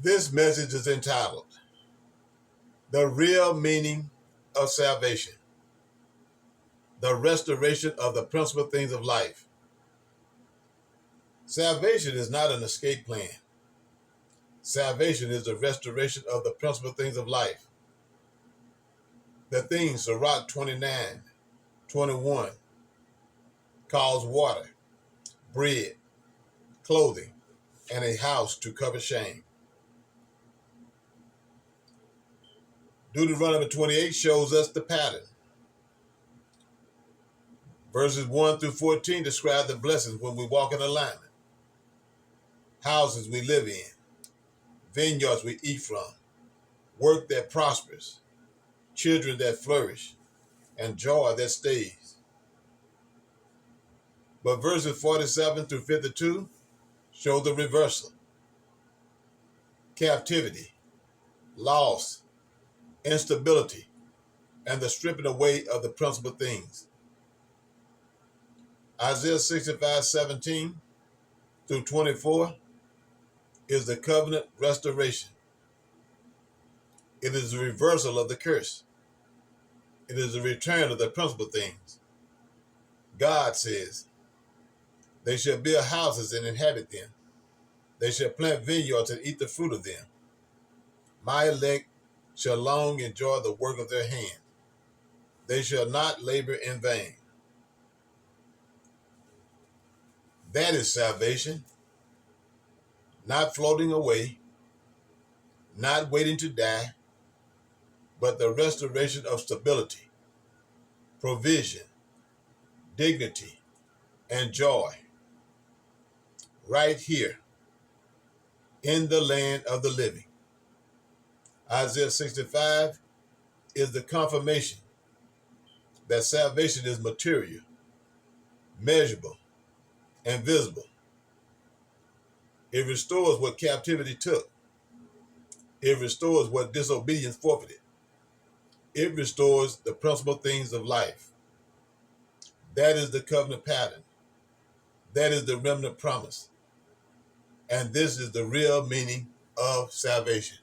This message is entitled, The Real Meaning of Salvation, the Restoration of the Principal Things of Life. Salvation is not an escape plan. Salvation is the restoration of the principal things of life. The things Sirach 29:21 calls water, bread, clothing, and a house to cover shame. Deuteronomy 28 shows us the pattern. Verses 1 through 14 describe the blessings when we walk in alignment. Houses we live in, vineyards we eat from, work that prospers, children that flourish, and joy that stays. But verses 47 through 52 show the reversal. Captivity, loss, instability, and the stripping away of the principal things. Isaiah 65:17 through 24 is the covenant restoration. It is the reversal of the curse. It is the return of the principal things. God says, they shall build houses and inhabit them. They shall plant vineyards and eat the fruit of them. My elect shall long enjoy the work of their hand. They shall not labor in vain. That is salvation. Not floating away, not waiting to die, but the restoration of stability, provision, dignity, and joy right here in the land of the living. Isaiah 65 is the confirmation that salvation is material, measurable, and visible. It restores what captivity took. It restores what disobedience forfeited. It restores the principal things of life. That is the covenant pattern. That is the remnant promise. And this is the real meaning of salvation.